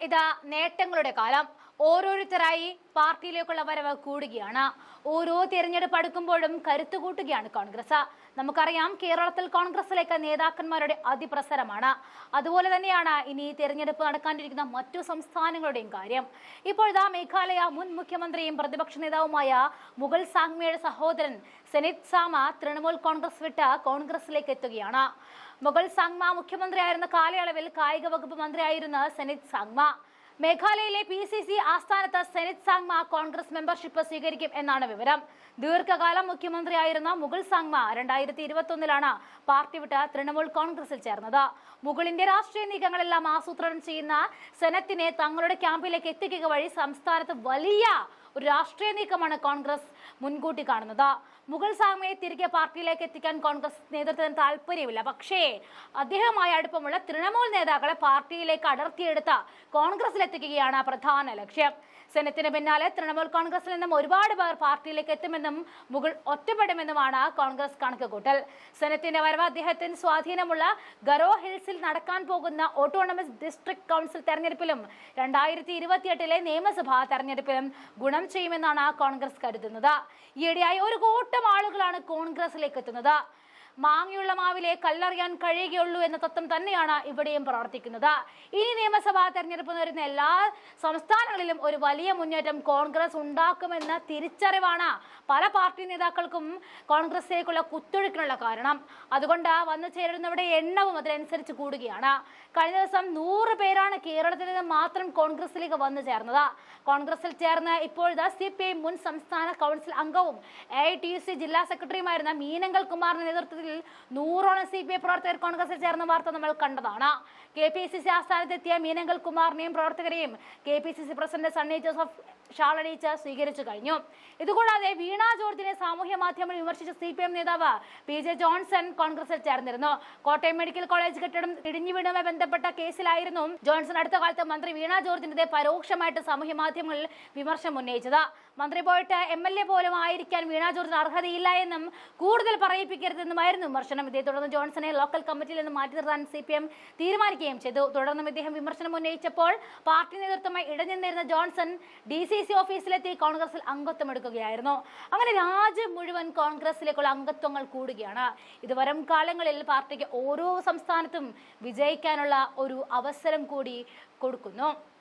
ഇതാ നേട്ടങ്ങളുടെ കാലം. ഓരോരുത്തരായി പാർട്ടിയിലേക്കുള്ള വരവ് കൂടുകയാണ്. ഓരോ തിരഞ്ഞെടുപ്പ് അടുക്കുമ്പോഴും കരുത്തു കൂട്ടുകയാണ് കോൺഗ്രസ്. നമുക്കറിയാം, കേരളത്തിൽ കോൺഗ്രസിലേക്ക് നേതാക്കന്മാരുടെ അതിപ്രസരമാണ്. അതുപോലെ തന്നെയാണ് ഇനി തിരഞ്ഞെടുപ്പ് നടക്കാനിരിക്കുന്ന മറ്റു സംസ്ഥാനങ്ങളുടെയും കാര്യം. ഇപ്പോഴത്തെ മേഘാലയ മുൻ മുഖ്യമന്ത്രിയും പ്രതിപക്ഷ നേതാവുമായ മുകുൾ സാങ്മയുടെ സഹോദരൻ സെനിത് സാമ തൃണമൂൽ കോൺഗ്രസ് വിട്ട് കോൺഗ്രസിലേക്ക് എത്തുകയാണ്. മുകുൾ സാങ്മ മുഖ്യമന്ത്രിയായിരുന്ന കാലയളവിൽ കായിക വകുപ്പ് മന്ത്രിയായിരുന്ന സെനിത് സാങ്മ മേഘാലയയിലെ PCC ആസ്ഥാനത്ത് സെനിത് സാങ്മ കോൺഗ്രസ് മെമ്പർഷിപ്പ് സ്വീകരിക്കും എന്നാണ് വിവരം. ദീർഘകാലം മുഖ്യമന്ത്രിയായിരുന്ന മുകുൾ സാങ്മ 2021 പാർട്ടി വിട്ട് തൃണമൂൽ കോൺഗ്രസിൽ ചേർന്നത്. മുകുളിന്റെ രാഷ്ട്രീയ നീക്കങ്ങളെല്ലാം ആസൂത്രണം ചെയ്യുന്ന സെനറ്റിനെ തങ്ങളുടെ ക്യാമ്പിലേക്ക് എത്തിക്കുക വഴി സംസ്ഥാനത്ത് വലിയ ഒരു രാഷ്ട്രീയ നീക്കമാണ് കോൺഗ്രസ് മുൻകൂട്ടി കാണുന്നത്. മുകുൾ സാങ്മയെ തിരികെ പാർട്ടിയിലേക്ക് എത്തിക്കാൻ കോൺഗ്രസ് നേതൃത്വത്തിന് താല്പര്യമില്ല. പക്ഷേ അദ്ദേഹവുമായി അടുപ്പമുള്ള തൃണമൂൽ നേതാക്കളെ പാർട്ടിയിലേക്ക് അടർത്തിയെടുത്ത് കോൺഗ്രസിലെത്തിക്കുകയാണ് പ്രധാന ലക്ഷ്യം. സെനറ്റിന് പിന്നാലെ തൃണമൂൽ കോൺഗ്രസിൽ നിന്നും ഒരുപാട് പേർ പാർട്ടിയിലേക്ക് എത്തുമെന്നും മുകുൾ ഒറ്റപ്പെടുമെന്നുമാണ് കോൺഗ്രസ് കണക്കുകൂട്ടൽ. സെനറ്റിന്റെ വരവ് അദ്ദേഹത്തിന് സ്വാധീനമുള്ള ഗരോ ഹിൽസിൽ നടക്കാൻ പോകുന്ന ഓട്ടോണമസ് ഡിസ്ട്രിക്ട് കൗൺസിൽ തെരഞ്ഞെടുപ്പിലും 2028 നിയമസഭാ തെരഞ്ഞെടുപ്പിലും ഗുണം ചെയ്യുമെന്നാണ് കോൺഗ്രസ് കരുതുന്നത്. ഈയിടെയായി ഒരു കൂട്ടം ആളുകളാണ് കോൺഗ്രസിലേക്ക് എത്തുന്നത്. മാങ്ങയുള്ള മാവിലെ കല്ലറിയാൻ കഴിയുകയുള്ളൂ എന്ന തത്വം തന്നെയാണ് ഇവിടെയും പ്രവർത്തിക്കുന്നത്. ഇനി നിയമസഭാ തെരഞ്ഞെടുപ്പ് വരുന്ന എല്ലാ സംസ്ഥാനങ്ങളിലും ഒരു വലിയ മുന്നേറ്റം കോൺഗ്രസ് ഉണ്ടാക്കുമെന്ന തിരിച്ചറിവാണ് പല പാർട്ടി നേതാക്കൾക്കും കോൺഗ്രസിലേക്കുള്ള കുത്തൊഴുക്കിനുള്ള കാരണം. അതുകൊണ്ട് വന്നു ചേരുന്നവരുടെ എണ്ണവും അതിനനുസരിച്ച് കൂടുകയാണ്. കഴിഞ്ഞ ദിവസം 100 പേരാണ് കേരളത്തിൽ നിന്ന് മാത്രം കോൺഗ്രസിലേക്ക് വന്നു ചേർന്നത്. കോൺഗ്രസിൽ ചേർന്ന് ഇപ്പോഴത്തെ CPI മുൻ സംസ്ഥാന കൗൺസിൽ അംഗവും AITUC ജില്ലാ സെക്രട്ടറിയുമായിരുന്ന മീനങ്കൽ കുമാറിന്റെ നേതൃത്വത്തിൽ 100ഓളം CPI പ്രവർത്തകർ കോൺഗ്രസിൽ ചേർന്ന വാർത്ത നമ്മൾ കണ്ടതാണ്. KPCC ആസ്ഥാനത്തെത്തിയ മീനങ്കൽ കുമാറിനെയും പ്രവർത്തകരെയും KPCC പ്രസിഡന്റ് സണ്ണി ജോസഫ് ഷാളണിച്ച് സ്വീകരിച്ചു കഴിഞ്ഞു. ഇതുകൂടാതെ വീണ ജോർജിനെ സാമൂഹ്യ മാധ്യമങ്ങൾ വിമർശിച്ച CPM നേതാവ് PJ ജോൺസൺ കോൺഗ്രസിൽ ചേർന്നിരുന്നു. കോട്ടയം മെഡിക്കൽ കോളേജ് കെട്ടിടം ഇടിഞ്ഞു വീണുമായി ബന്ധപ്പെട്ട കേസിലായിരുന്നു ജോൺസൺ അടുത്ത കാലത്ത് മന്ത്രി വീണ ജോർജിനെതിരെ പരോക്ഷമായിട്ട് സാമൂഹ്യ മാധ്യമങ്ങളിൽ വിമർശനം ഉന്നയിച്ചത്. മന്ത്രി പോയിട്ട് MLA പോലും ആയിരിക്കാൻ വീണ ജോർജിന് അർഹതയില്ല എന്നും കൂടുതൽ പറയിപ്പിക്കരുതെന്നുമായിരുന്നു വിമർശനം. ഇതേ തുടർന്ന് ജോൺസനെ ലോക്കൽ കമ്മിറ്റിയിൽ നിന്ന് മാറ്റി നിർത്താൻ CPM തീരുമാനിക്കുകയും ചെയ്തു. തുടർന്നും ഇദ്ദേഹം വിമർശനം ഉന്നയിച്ചപ്പോൾ പാർട്ടി നേതൃത്വമായി ഇടഞ്ഞിരുന്ന ജോൺസൺ DCC ഓഫീസിലെത്തി കോൺഗ്രസിൽ അംഗത്വം എടുക്കുകയായിരുന്നു. അങ്ങനെ രാജ്യം മുഴുവൻ കോൺഗ്രസിലേക്കുള്ള അംഗത്വങ്ങൾ കൂടുകയാണ്. ഇത് വരും കാലങ്ങളിൽ പാർട്ടിക്ക് ഓരോ സംസ്ഥാനത്തും വിജയിക്കാനുള്ള ഒരു അവസരം കൂടി കൊടുക്കുന്നു.